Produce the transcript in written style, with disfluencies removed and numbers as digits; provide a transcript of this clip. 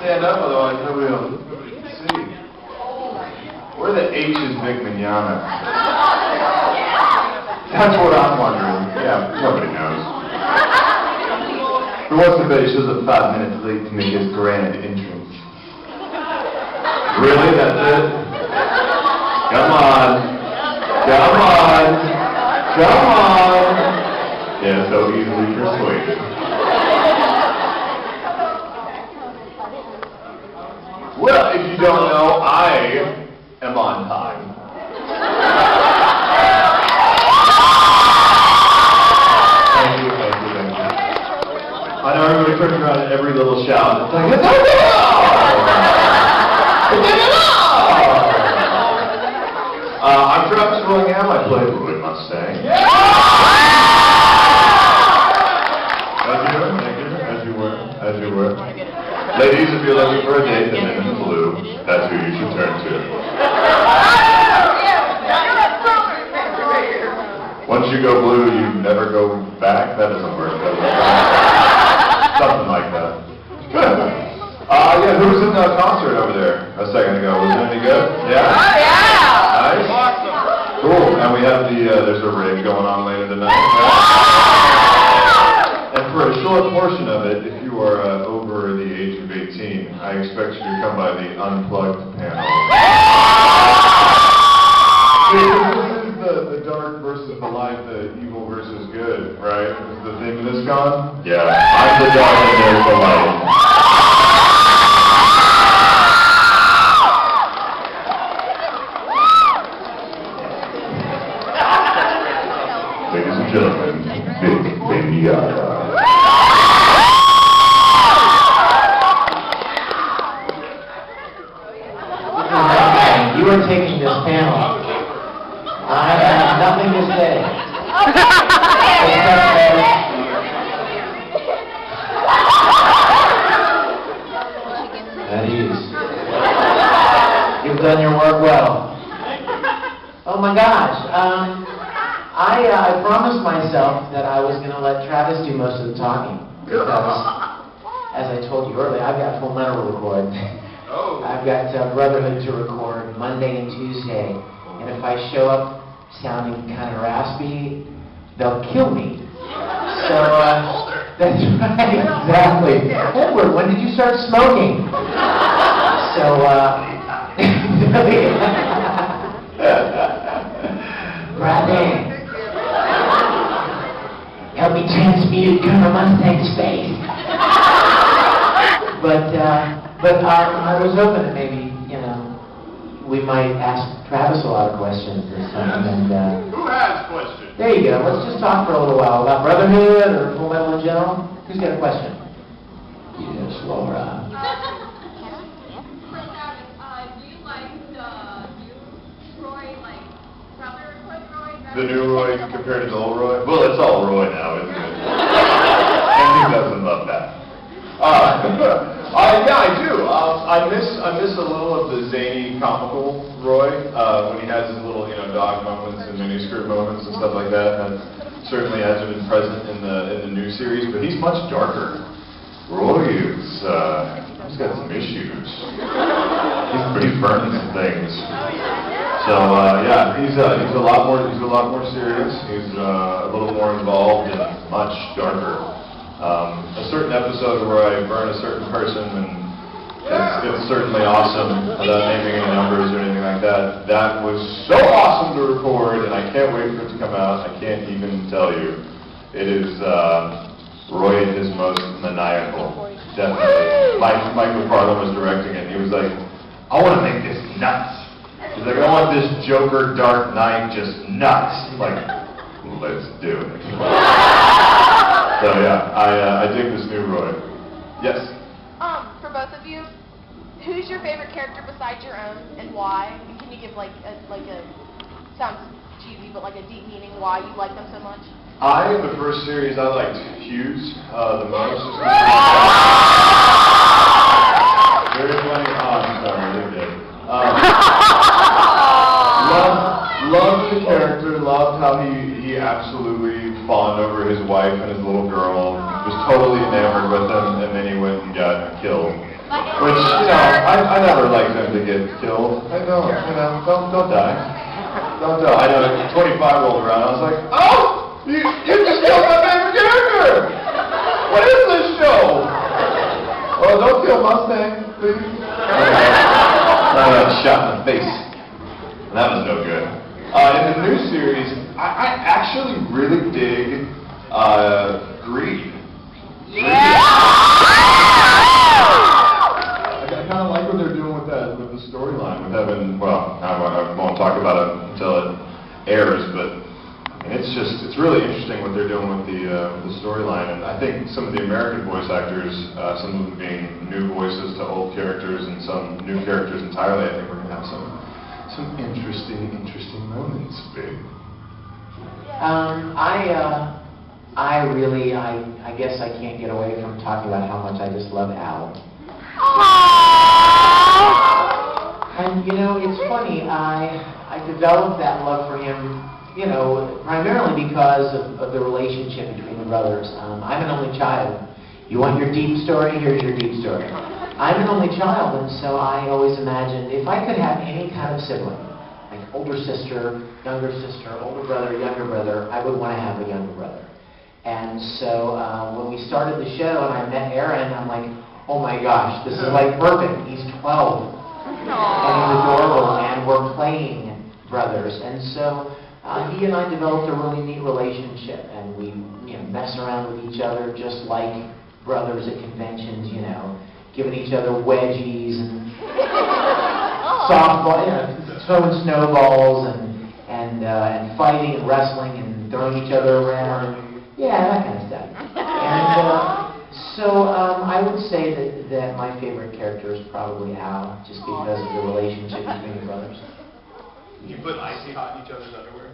stand up, otherwise nobody can see. Where the H is Vic Mignogna? That's what I'm wondering. Yeah, nobody knows. There was a bet he shows up 5 minutes late to make his grand entrance. Really? That's it? Come on. Come on. Come on. Yeah, so easily persuaded. Well, if you don't know, I am on time. Thank you, thank you, thank you. I know everybody turns around at every little shout. It's like, it's I'm Travis Willingham. I play the Mustang. As you were. Ladies, if you're looking for a date, the men in blue, that's who you should turn to. Once you go blue, you never go back. That doesn't work. Something like that. Yeah, who was in the concert over there a second ago? Was it any good? Yeah? Oh, yeah! Nice. Awesome. Cool. And we have there's a rig going on later tonight. And for a short portion of it, if you are over the age of 18, I expect you to come by the Unplugged panel. See, this is the dark versus the light, the evil versus good, right? Is the theme of this con? Yeah. I'm the dark and there's the light. Ladies and gentlemen, Big Baby Yada. You are taking this panel. I have nothing to say. At ease. You've done your work well. Oh my gosh. I promised myself that I was going to let Travis do most of the talking. Because, as I told you earlier, I've got Full Metal to record. I've got Brotherhood to record Monday and Tuesday. And if I show up sounding kind of raspy, they'll kill me. So, that's right, exactly. Edward, when did you start smoking? So, Brother. Help me transmute Colonel Mustang's face. But I was hoping that maybe, we might ask Travis a lot of questions this time. And, who has questions? There you go. Let's just talk for a little while about Brotherhood or Full Metal in general. Who's got a question? Yes, Laura. Do you like the new Roy, like Brotherhood Roy? The new Roy compared to the old Roy? Well, it's all Roy now, isn't it? And who doesn't love that? Yeah, I do. I miss a little of the zany, comical Roy when he has his little, dog moments and miniskirt moments and stuff like that. That certainly hasn't been present in the new series, but he's much darker. Roy is he's got some issues. He's burning some things. So yeah, he's a lot more serious. He's a little more involved and much darker. A certain episode where I burn a certain person, and it's certainly awesome, without naming any numbers or anything like that. That was so awesome to record, and I can't wait for it to come out. I can't even tell you. It is Roy at his most maniacal, definitely. Mike McFarlane was directing it, and he was like, I want to make this nuts. He's like, I want this Joker Dark Knight just nuts. I'm like, let's do it. So yeah, I dig this new Roy. Yes? For both of you, who's your favorite character besides your own, and why? And can you give like a sounds cheesy, but like a deep meaning why you like them so much? The first series I liked Hughes the most. Very funny. Oh, I'm sorry, they're dead. Loved the character, loved how he absolutely fawned over his wife and his little girl, was totally enamored with him, and then he went and got killed. Which, I never liked him to get killed. I don't, don't die. Don't die. I know, 25 rolled around, I was like, oh! You just killed my favorite character! What is this show? Oh, don't kill Mustang, please. I got shot in the face. That was no good. In the new series, I actually really dig Greed. I kind of like what they're doing with the storyline, with having, well, I won't talk about it until it airs, but it's really interesting what they're doing with the storyline, and I think some of the American voice actors, some of them being new voices to old characters, and some new characters entirely, I think we're going to have some interesting moments, babe. I guess I can't get away from talking about how much I just love Al. And it's funny, I developed that love for him, primarily because of the relationship between the brothers. I'm an only child. You want your deep story? Here's your deep story. I'm an only child, and so I always imagined if I could have any kind of sibling, like older sister, older brother, younger brother, I would want to have a younger brother. And so when we started the show and I met Aaron, I'm like, oh my gosh, this is like perfect. He's 12. And he's adorable, and we're playing brothers. And so he and I developed a really neat relationship, and we mess around with each other just like brothers at conventions, giving each other wedgies and softball, throwing snowballs and fighting and wrestling and throwing each other around. Yeah, that kind of stuff. And so I would say that my favorite character is probably Al, just because of the relationship between the brothers. You put icy hot in each other's underwear?